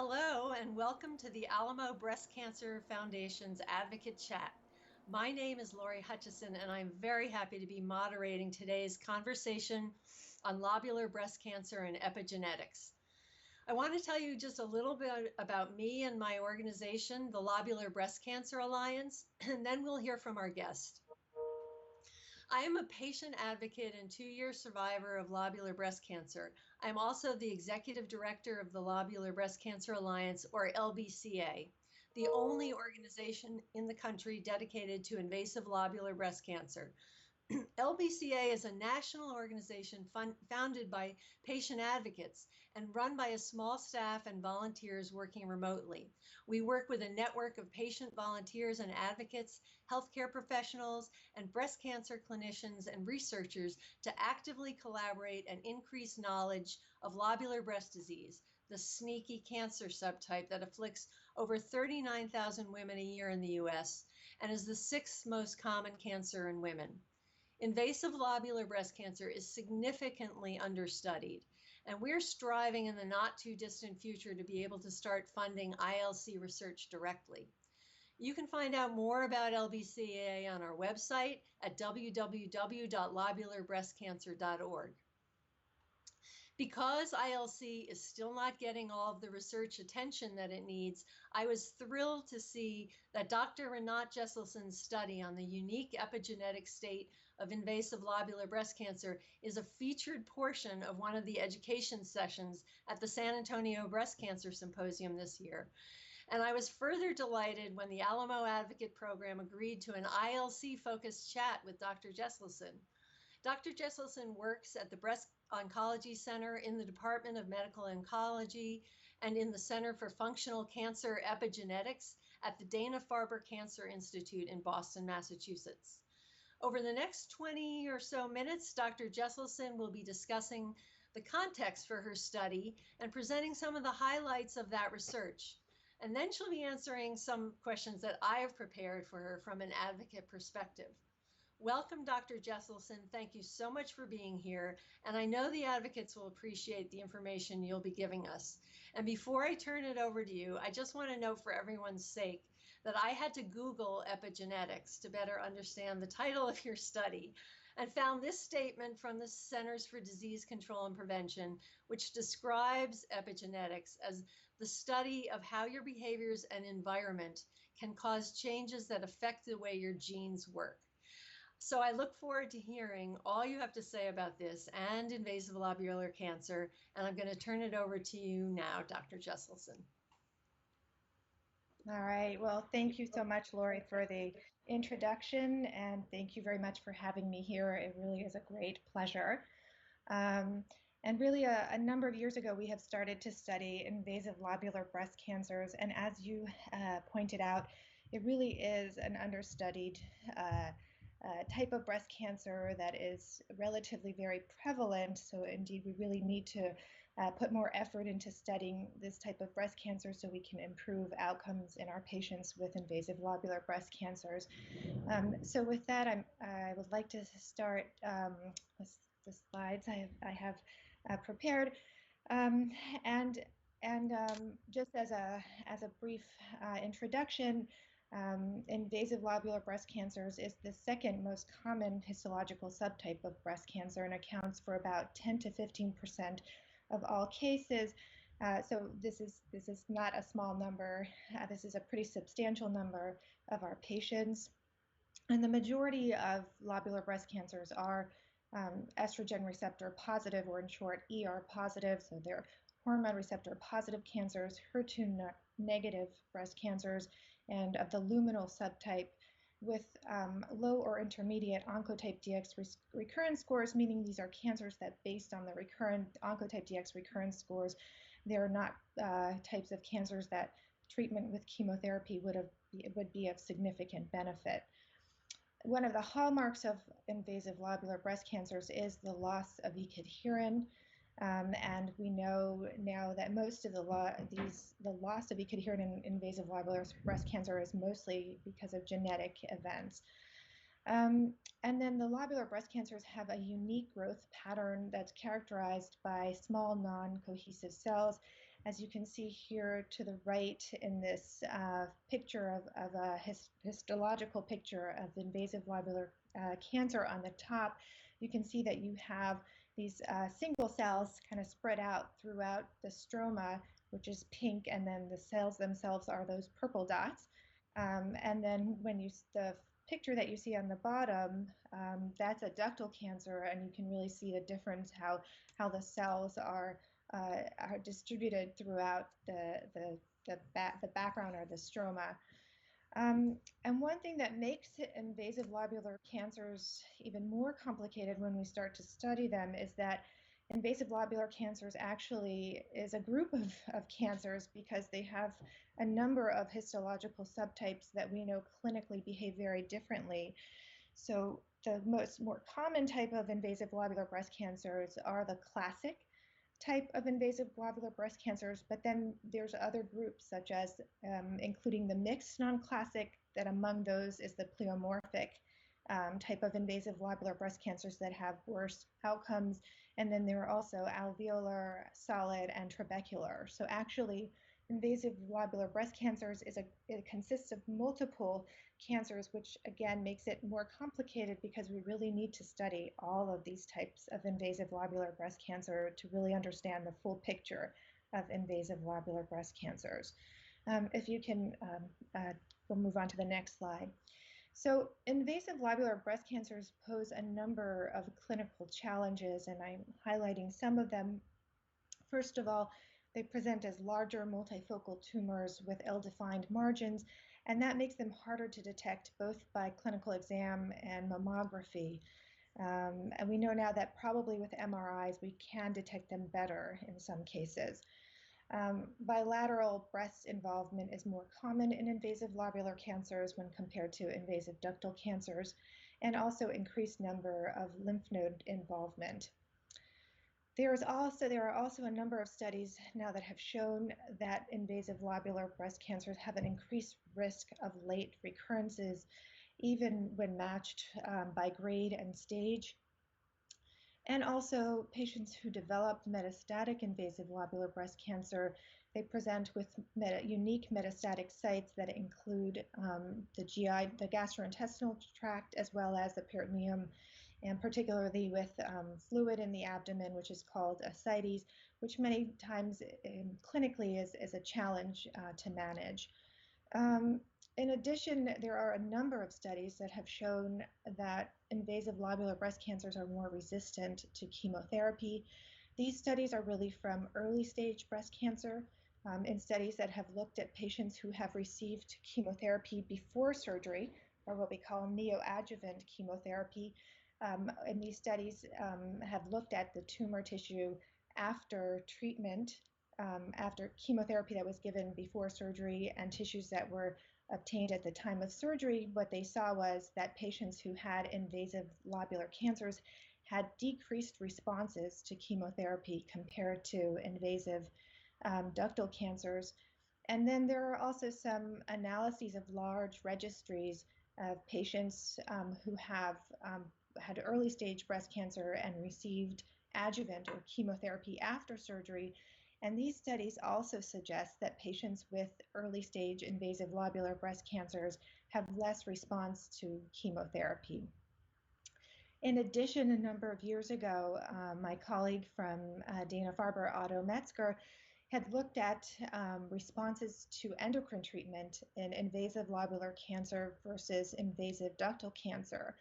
Hello and welcome to the Alamo Breast Cancer Foundation's Advocate Chat. My name is Laurie Hutcheson and I'm very happy to be moderating today's conversation on lobular breast cancer and epigenetics. I want to tell you just a little bit about me and my organization, the Lobular Breast Cancer Alliance, and then we'll hear from our guest. I am a patient advocate and 2-year survivor of lobular breast cancer. I'm also the executive director of the Lobular Breast Cancer Alliance, or LBCA, the only organization in the country dedicated to invasive lobular breast cancer. LBCA is a national organization founded by patient advocates and run by a small staff and volunteers working remotely. We work with a network of patient volunteers and advocates, healthcare professionals, and breast cancer clinicians and researchers to actively collaborate and increase knowledge of lobular breast disease, the sneaky cancer subtype that afflicts over 39,000 women a year in the US and is the 6th most common cancer in women. Invasive lobular breast cancer is significantly understudied, and we're striving in the not too distant future to be able to start funding ILC research directly. You can find out more about LBCA on our website at www.lobularbreastcancer.org. Because ILC is still not getting all of the research attention that it needs, I was thrilled to see that Dr. Rinath Jeselsohn's study on the unique epigenetic state of invasive lobular breast cancer is a featured portion of one of the education sessions at the San Antonio Breast Cancer Symposium this year. And I was further delighted when the Alamo Advocate Program agreed to an ILC-focused chat with Dr. Jeselsohn. Dr. Jeselsohn works at the Breast Oncology Center in the Department of Medical Oncology and in the Center for Functional Cancer Epigenetics at the Dana-Farber Cancer Institute in Boston, Massachusetts. Over the next 20 or so minutes, Dr. Jeselsohn will be discussing the context for her study and presenting some of the highlights of that research. And then she'll be answering some questions that I have prepared for her from an advocate perspective. Welcome, Dr. Jeselsohn. Thank you so much for being here. And I know the advocates will appreciate the information you'll be giving us. And before I turn it over to you, I just want to note for everyone's sake that I had to Google epigenetics to better understand the title of your study and found this statement from the Centers for Disease Control and Prevention, which describes epigenetics as the study of how your behaviors and environment can cause changes that affect the way your genes work. So I look forward to hearing all you have to say about this and invasive lobular cancer, and I'm going to turn it over to you now, Dr. Jeselsohn. All right. Well, thank you so much, Laurie, for the introduction, and thank you very much for having me here. It really is a great pleasure. And really, a number of years ago, we have started to study invasive lobular breast cancers, and as you pointed out, it really is an understudied type of breast cancer that is relatively very prevalent. So indeed, we really need to put more effort into studying this type of breast cancer so we can improve outcomes in our patients with invasive lobular breast cancers. So with that, I would like to start with the slides I have prepared. Just as a brief introduction, invasive lobular breast cancers is the second most common histological subtype of breast cancer and accounts for about 10 to 15% of all cases. So this is not a small number. This is a pretty substantial number of our patients. And the majority of lobular breast cancers are estrogen receptor positive, or in short, ER positive. So they're hormone receptor positive cancers, HER2 negative breast cancers, and of the luminal subtype with low or intermediate Oncotype DX recurrence scores, meaning these are cancers that, based on the recurrent Oncotype DX recurrence scores, they're not types of cancers that treatment with chemotherapy would be of significant benefit. One of the hallmarks of invasive lobular breast cancers is the loss of E-cadherin. And we know now that most of the loss of E-cadherin in invasive lobular breast cancer is mostly because of genetic events. And then the lobular breast cancers have a unique growth pattern that's characterized by small non-cohesive cells As you can see here to the right in this picture of a histological picture of invasive lobular cancer on the top, you can see that you have these single cells kind of spread out throughout the stroma, which is pink, and then the cells themselves are those purple dots. And then when the picture that you see on the bottom, that's a ductal cancer, and you can really see the difference how the cells are distributed throughout the background or the stroma. And one thing that makes invasive lobular cancers even more complicated when we start to study them is that invasive lobular cancers actually is a group of cancers because they have a number of histological subtypes that we know clinically behave very differently. So the more common type of invasive lobular breast cancers are the classic type of invasive lobular breast cancers, but then there's other groups such as including the mixed non-classic, that among those is the pleomorphic type of invasive lobular breast cancers that have worse outcomes. And then there are also alveolar, solid, and trabecular. So actually, invasive lobular breast cancers it consists of multiple cancers, which again makes it more complicated because we really need to study all of these types of invasive lobular breast cancer to really understand the full picture of invasive lobular breast cancers. If you can, we'll move on to the next slide. So invasive lobular breast cancers pose a number of clinical challenges, and I'm highlighting some of them. First of all, they present as larger multifocal tumors with ill-defined margins, and that makes them harder to detect both by clinical exam and mammography. And we know now that probably with MRIs, we can detect them better in some cases. Bilateral breast involvement is more common in invasive lobular cancers when compared to invasive ductal cancers, and also increased number of lymph node involvement. There are also a number of studies now that have shown that invasive lobular breast cancers have an increased risk of late recurrences, even when matched by grade and stage. And also, patients who develop metastatic invasive lobular breast cancer, they present with unique metastatic sites that include the GI, the gastrointestinal tract, as well as the peritoneum, and particularly with fluid in the abdomen, which is called ascites, which many times clinically is a challenge to manage. In addition, there are a number of studies that have shown that invasive lobular breast cancers are more resistant to chemotherapy. These studies are really from early stage breast cancer, in studies that have looked at patients who have received chemotherapy before surgery, or what we call neoadjuvant chemotherapy. And these studies have looked at the tumor tissue after treatment, after chemotherapy that was given before surgery, and tissues that were obtained at the time of surgery. What they saw was that patients who had invasive lobular cancers had decreased responses to chemotherapy compared to invasive ductal cancers. And then there are also some analyses of large registries of patients who have had early stage breast cancer and received adjuvant or chemotherapy after surgery. And these studies also suggest that patients with early stage invasive lobular breast cancers have less response to chemotherapy. In addition, a number of years ago, my colleague from Dana-Farber, Otto Metzger, had looked at responses to endocrine treatment in invasive lobular cancer versus invasive ductal cancer.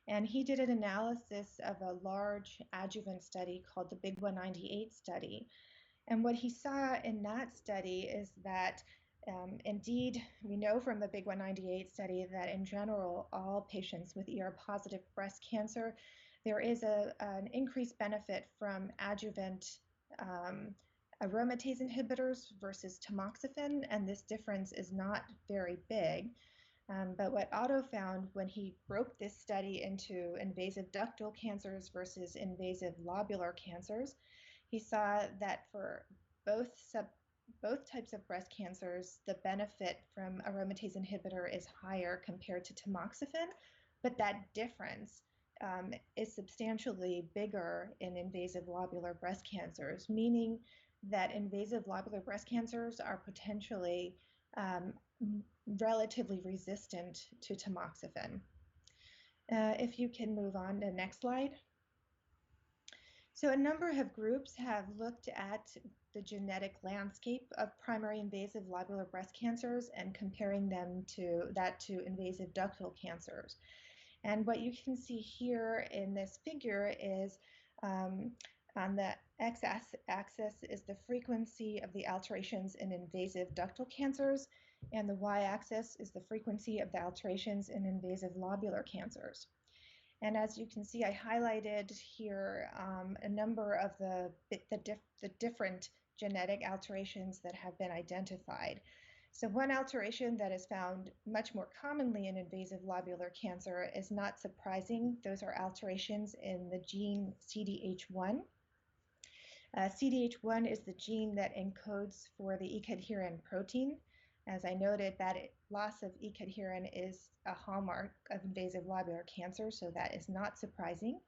And he did an analysis of a large adjuvant study called the Big 198 study. And what he saw in that study is that indeed, we know from the Big 198 study that in general, all patients with ER-positive breast cancer, there is an increased benefit from adjuvant aromatase inhibitors versus tamoxifen, and this difference is not very big. But what Otto found when he broke this study into invasive ductal cancers versus invasive lobular cancers, he saw that for both types of breast cancers, the benefit from aromatase inhibitor is higher compared to tamoxifen, but that difference is substantially bigger in invasive lobular breast cancers, meaning that invasive lobular breast cancers are potentially relatively resistant to tamoxifen. If you can move on to the next slide. So a number of groups have looked at the genetic landscape of primary invasive lobular breast cancers and comparing them to invasive ductal cancers. And what you can see here in this figure is on the x-axis is the frequency of the alterations in invasive ductal cancers, and the y-axis is the frequency of the alterations in invasive lobular cancers. And as you can see, I highlighted here a number of the different genetic alterations that have been identified. So one alteration that is found much more commonly in invasive lobular cancer is not surprising. Those are alterations in the gene CDH1. CDH1 is the gene that encodes for the E-cadherin protein. As I noted, that loss of E-cadherin is a hallmark of invasive lobular cancer, so that is not surprising.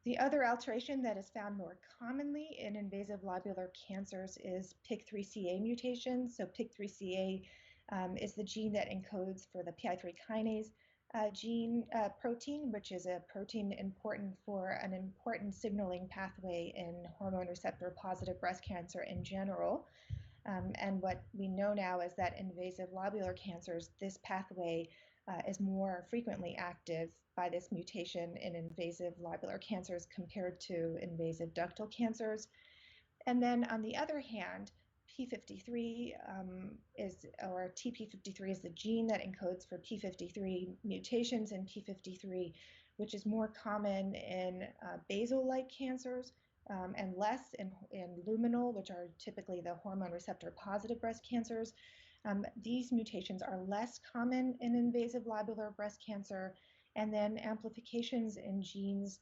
The other alteration that is found more commonly in invasive lobular cancers is PIK3CA mutation. So PIK3CA is the gene that encodes for the PI3 kinase gene protein, which is a protein important for an important signaling pathway in hormone receptor positive breast cancer in general. And what we know now is that invasive lobular cancers, this pathway is more frequently active by this mutation in invasive lobular cancers compared to invasive ductal cancers. And then on the other hand, P53 or TP53 is the gene that encodes for P53 mutations in P53, which is more common in basal-like cancers and less in luminal, which are typically the hormone receptor positive breast cancers. These mutations are less common in invasive lobular breast cancer, and then amplifications in genes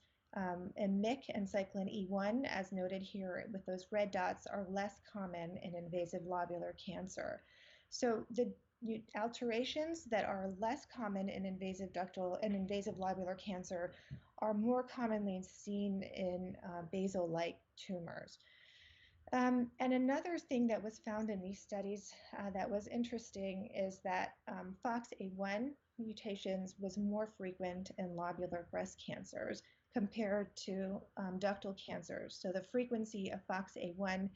in MYC and cyclin E1, as noted here with those red dots, are less common in invasive lobular cancer. So the alterations that are less common in invasive ductal and invasive lobular cancer are more commonly seen in basal-like tumors. And another thing that was found in these studies that was interesting is that FOXA1 mutations was more frequent in lobular breast cancers compared to ductal cancers. So the frequency of FOXA1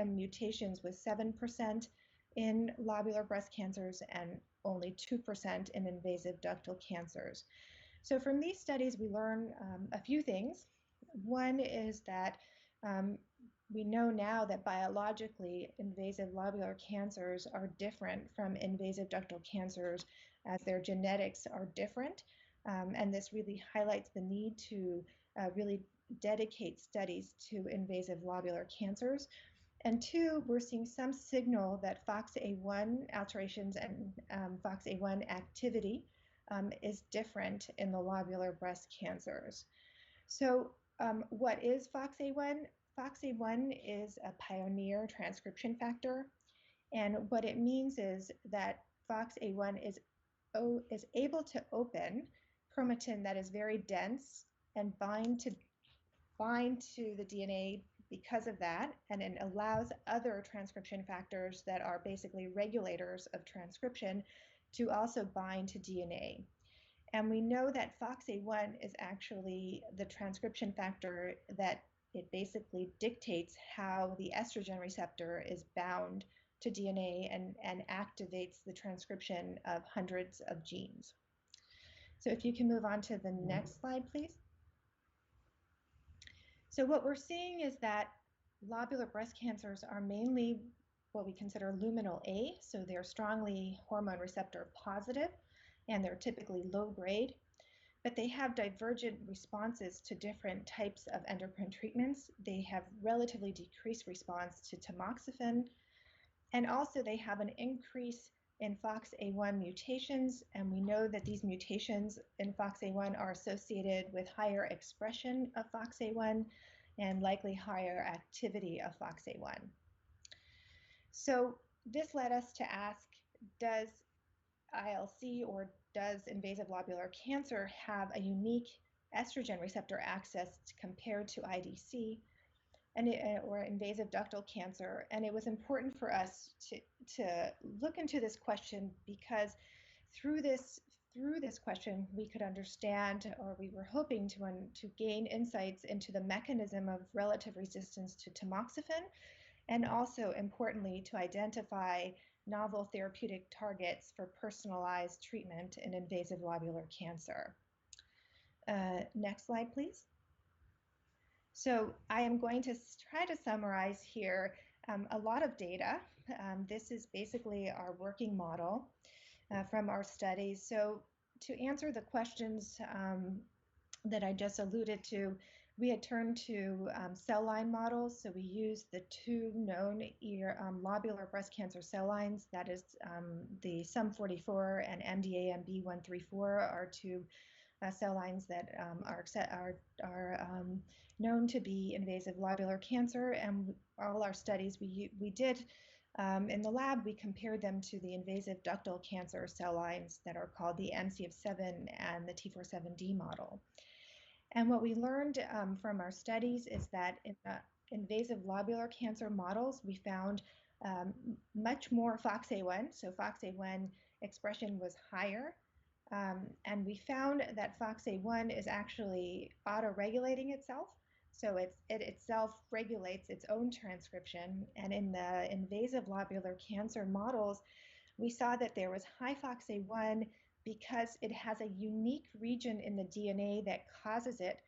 mutations was 7% in lobular breast cancers and only 2% in invasive ductal cancers. So from these studies, we learn a few things. One is that we know now that biologically invasive lobular cancers are different from invasive ductal cancers as their genetics are different. And this really highlights the need to really dedicate studies to invasive lobular cancers. And two, we're seeing some signal that FOXA1 alterations and FOXA1 activity is different in the lobular breast cancers. So what is FOXA1? FOXA1 is a pioneer transcription factor, and what it means is that FOXA1 is able to open chromatin that is very dense and bind to the DNA because of that, and it allows other transcription factors that are basically regulators of transcription to also bind to DNA. And we know that FOXA1 is actually the transcription factor that it basically dictates how the estrogen receptor is bound to DNA and activates the transcription of hundreds of genes. So if you can move on to the next slide, please. So what we're seeing is that lobular breast cancers are mainly what we consider luminal A, so they're strongly hormone receptor positive, and they're typically low grade, but they have divergent responses to different types of endocrine treatments. They have relatively decreased response to tamoxifen, and also they have an increase in FOXA1 mutations, and we know that these mutations in FOXA1 are associated with higher expression of FOXA1 and likely higher activity of FOXA1. So this led us to ask, does ILC or does invasive lobular cancer have a unique estrogen receptor access compared to IDC? or invasive ductal cancer. And it was important for us to look into this question because through this question, we could understand, or we were hoping to gain insights into the mechanism of relative resistance to tamoxifen, and also importantly, to identify novel therapeutic targets for personalized treatment in invasive lobular cancer. Next slide, please. So I am going to try to summarize here a lot of data. This is basically our working model from our studies. So to answer the questions that I just alluded to, we had turned to cell line models. So we used the two known lobular breast cancer cell lines, that is the SUM44 and MDA-MB134 are two cell lines that are known to be invasive lobular cancer. And all our studies we did in the lab, we compared them to the invasive ductal cancer cell lines that are called the MCF7 and the T47D model. And what we learned from our studies is that in the invasive lobular cancer models, we found much more FOXA1. So FOXA1 expression was higher. And we found that FOXA1 is actually auto-regulating itself. So it itself regulates its own transcription. And in the invasive lobular cancer models, we saw that there was high FOXA1 because it has a unique region in the DNA that causes it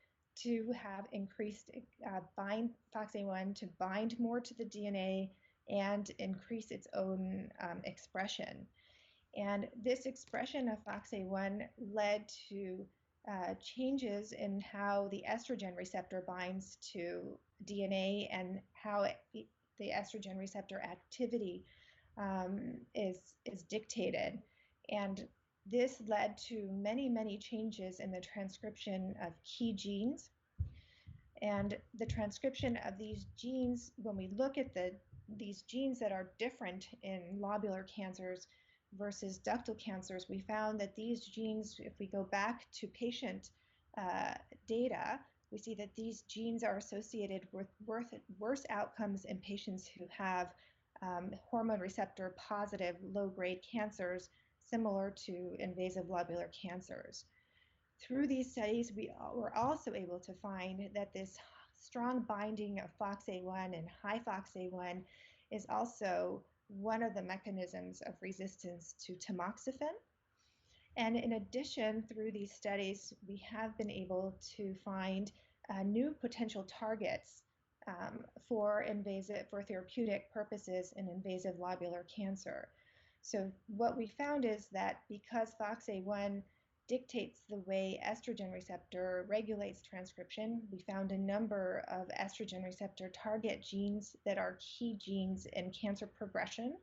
to have increased FOXA1 to bind more to the DNA and increase its own expression. And this expression of FOXA1 led to changes in how the estrogen receptor binds to DNA and how the estrogen receptor activity is dictated. And this led to many, many changes in the transcription of key genes. And the transcription of these genes, when we look at these genes that are different in lobular cancers versus ductal cancers, we found that these genes, if we go back to patient data, we see that these genes are associated with worse outcomes in patients who have hormone receptor positive low-grade cancers, similar to invasive lobular cancers. Through these studies, we were also able to find that this strong binding of FOXA1 and high FOXA1 is also one of the mechanisms of resistance to tamoxifen. And in addition, through these studies, we have been able to find new potential targets for therapeutic purposes in invasive lobular cancer. So what we found is that because FOXA1 dictates the way estrogen receptor regulates transcription, we found a number of estrogen receptor target genes that are key genes in cancer progression.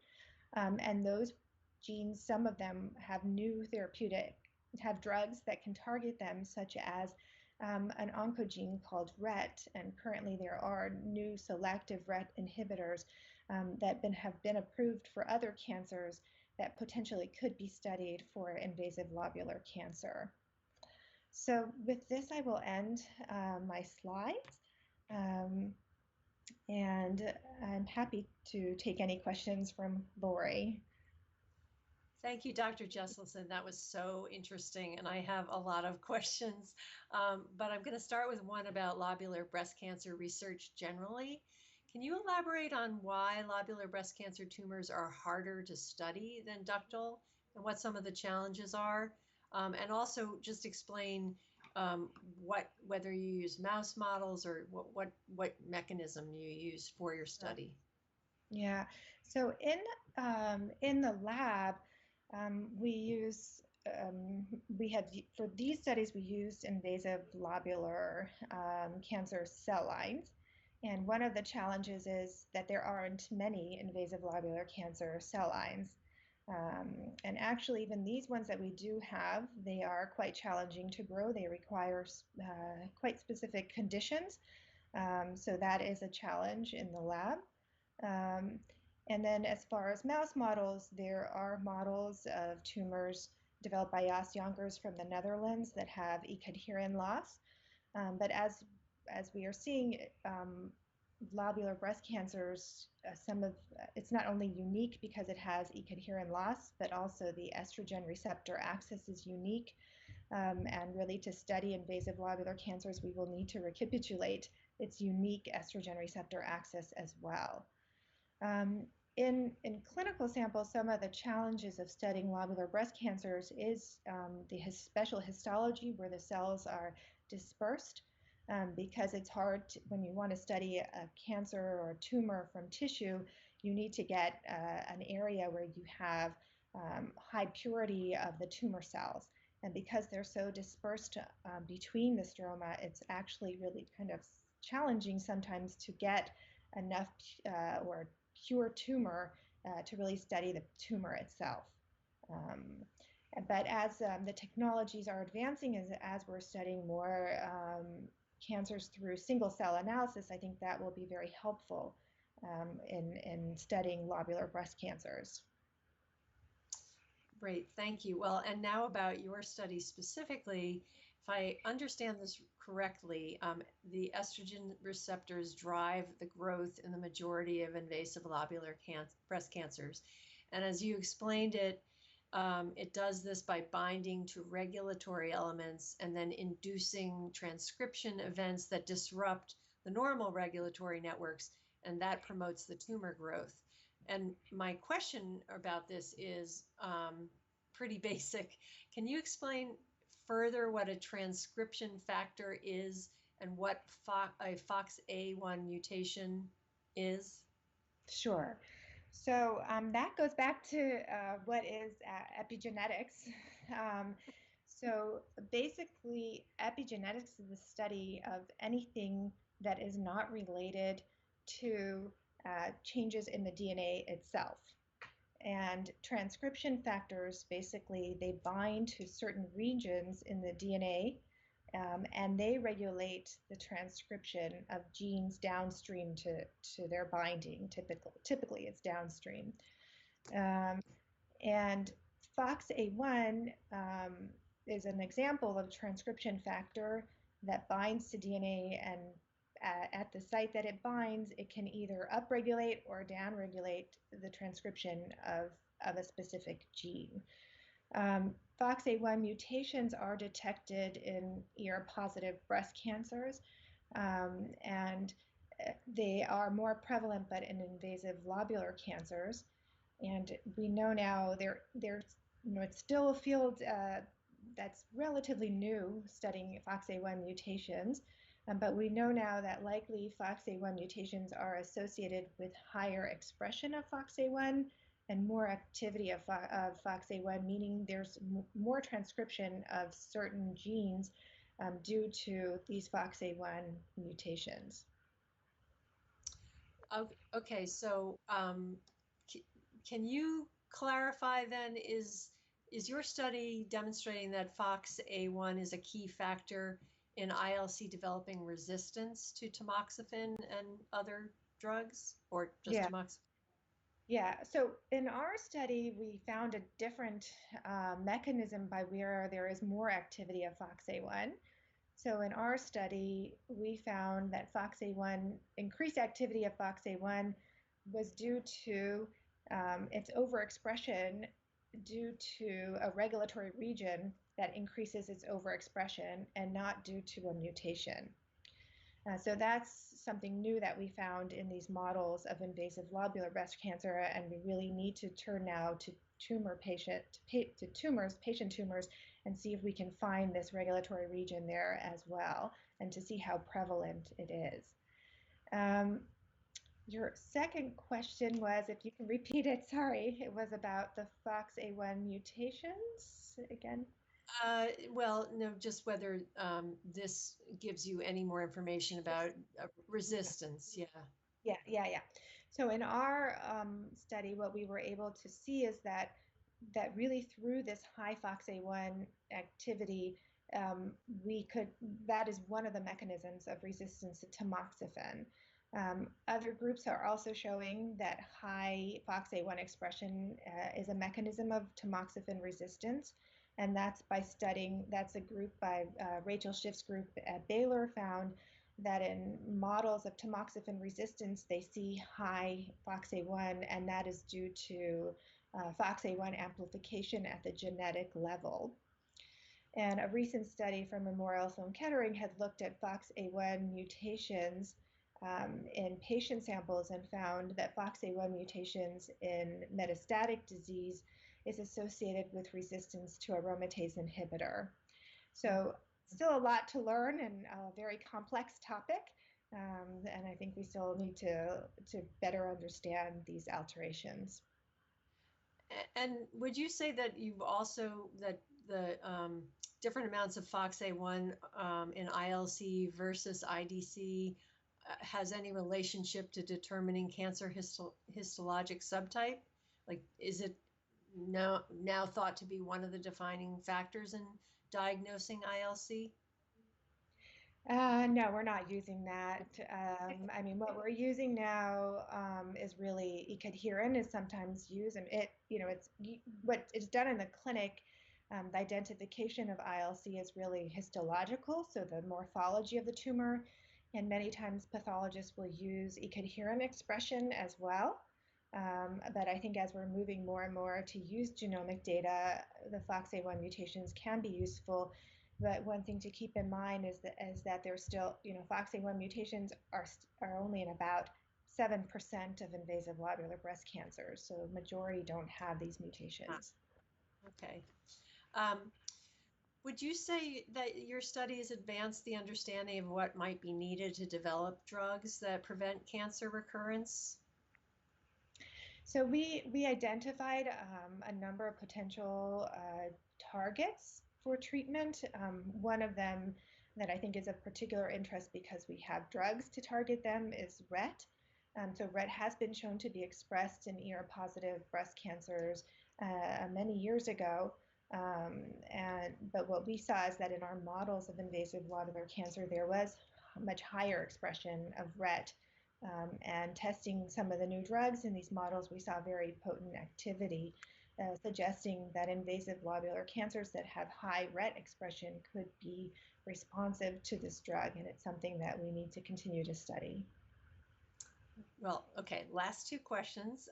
And those genes, some of them have drugs that can target them, such as an oncogene called RET, and currently there are new selective RET inhibitors that have been approved for other cancers that potentially could be studied for invasive lobular cancer. So with this, I will end my slides, and I'm happy to take any questions from Laurie. Thank you, Dr. Jeselsohn. That was so interesting, and I have a lot of questions, but I'm going to start with one about lobular breast cancer research generally. Can you elaborate on why lobular breast cancer tumors are harder to study than ductal and what some of the challenges are? And also just explain whether you use mouse models or what mechanism you use for your study. Yeah, so in the lab, for these studies, we used invasive lobular cancer cell lines. And one of the challenges is that there aren't many invasive lobular cancer cell lines. And actually, even these ones that we do have, they are quite challenging to grow. They require quite specific conditions. So that is a challenge in the lab. And then as far as mouse models, there are models of tumors developed by Jos Jonkers from the Netherlands that have E-cadherin loss. But as we are seeing, lobular breast cancers, it's not only unique because it has E-cadherin loss, but also the estrogen receptor axis is unique. And really, to study invasive lobular cancers, we will need to recapitulate its unique estrogen receptor axis as well. In clinical samples, some of the challenges of studying lobular breast cancers is the special histology where the cells are dispersed, because it's hard when you want to study a cancer or a tumor from tissue, you need to get an area where you have high purity of the tumor cells. And because they're so dispersed between the stroma, it's actually really kind of challenging sometimes to get enough or pure tumor to really study the tumor itself. But as the technologies are advancing, as we're studying more cancers through single cell analysis, I think that will be very helpful in studying lobular breast cancers. Great, thank you. Well, and now about your study specifically, if I understand this correctly, the estrogen receptors drive the growth in the majority of invasive lobular breast cancers. And as you explained it, it does this by binding to regulatory elements and then inducing transcription events that disrupt the normal regulatory networks, and that promotes the tumor growth. And my question about this is pretty basic. Can you explain further what a transcription factor is and what a FOXA1 mutation is? Sure. So that goes back to what is epigenetics. So basically, epigenetics is the study of anything that is not related to changes in the DNA itself. And transcription factors, basically, they bind to certain regions in the DNA, and they regulate the transcription of genes downstream to their binding. Typically, it's downstream. And FOXA1 is an example of a transcription factor that binds to DNA, and at the site that it binds, it can either upregulate or downregulate the transcription of a specific gene. FOXA1 mutations are detected in ER-positive breast cancers, and they are more prevalent but in invasive lobular cancers. And we know now it's still a field that's relatively new, studying FOXA1 mutations. But we know now that likely FOXA1 mutations are associated with higher expression of FOXA1 and more activity of FOXA1, meaning there's more transcription of certain genes due to these FOXA1 mutations. Okay, so can you clarify then, is your study demonstrating that FOXA1 is a key factor in ILC developing resistance to tamoxifen and other drugs, or just tamoxifen? Yeah, so in our study, we found a different mechanism by where there is more activity of FOXA1. So in our study, we found that increased activity of FOXA1 was due to its overexpression due to a regulatory region that increases its overexpression and not due to a mutation. So that's something new that we found in these models of invasive lobular breast cancer, and we really need to turn now to patient tumors, and see if we can find this regulatory region there as well, and to see how prevalent it is. Your second question was, if you can repeat it, sorry, it was about the FOXA1 mutations again. Well, no, just whether this gives you any more information about resistance. Yeah. So in our study, what we were able to see is that really through this high FOXA1 activity, that is one of the mechanisms of resistance to tamoxifen. Other groups are also showing that high FOXA1 expression is a mechanism of tamoxifen resistance. And that's by studying, that's a group by Rachel Schiff's group at Baylor found that in models of tamoxifen resistance, they see high FOXA1, and that is due to FOXA1 amplification at the genetic level. And a recent study from Memorial Sloan Kettering had looked at FOXA1 mutations in patient samples and found that FOXA1 mutations in metastatic disease is associated with resistance to aromatase inhibitor. So still a lot to learn and a very complex topic. And I think we still need to better understand these alterations. And would you say that you've also, that the different amounts of FOXA1 in ILC versus IDC has any relationship to determining cancer histologic subtype? Like, is it now thought to be one of the defining factors in diagnosing ILC? No, we're not using that. I mean, what we're using now is really Ecoadherent is sometimes used, and it's what is done in the clinic. The identification of ILC is really histological, so the morphology of the tumor, and many times pathologists will use Ecoadherent expression as well. But I think as we're moving more and more to use genomic data, the FOXA1 mutations can be useful. But one thing to keep in mind is that there's still, FOXA1 mutations are only in about 7% of invasive lobular breast cancers. So the majority don't have these mutations. Okay. Would you say that your study has advanced the understanding of what might be needed to develop drugs that prevent cancer recurrence? So we identified a number of potential targets for treatment. One of them that I think is of particular interest because we have drugs to target them is RET. So RET has been shown to be expressed in ER-positive breast cancers many years ago. But what we saw is that in our models of invasive lobular cancer, there was much higher expression of RET. And testing some of the new drugs in these models, we saw very potent activity, suggesting that invasive lobular cancers that have high RET expression could be responsive to this drug, and it's something that we need to continue to study. Well, okay, last two questions.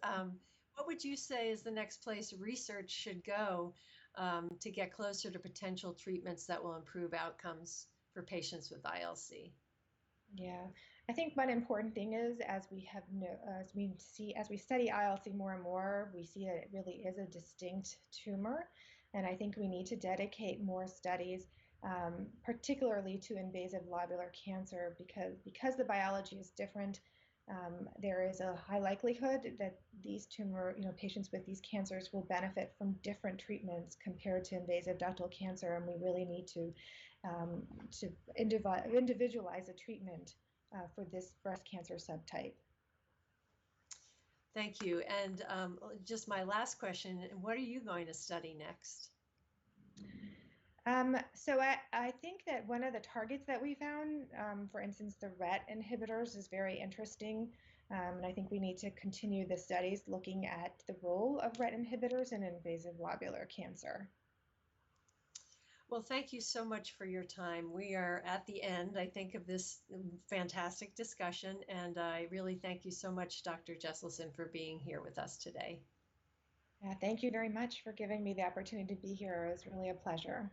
What would you say is the next place research should go to get closer to potential treatments that will improve outcomes for patients with ILC? Yeah, I think one important thing is as we study ILC more and more, we see that it really is a distinct tumor, and I think we need to dedicate more studies, particularly to invasive lobular cancer, because the biology is different. There is a high likelihood that these patients with these cancers will benefit from different treatments compared to invasive ductal cancer, and we really need to individualize a treatment for this breast cancer subtype. Thank you. And just my last question, what are you going to study next? So I think that one of the targets that we found, for instance, the RET inhibitors is very interesting. And I think we need to continue the studies looking at the role of RET inhibitors in invasive lobular cancer. Well, thank you so much for your time. We are at the end, I think, of this fantastic discussion, and I really thank you so much, Dr. Jeselsohn, for being here with us today. Thank you very much for giving me the opportunity to be here. It was really a pleasure.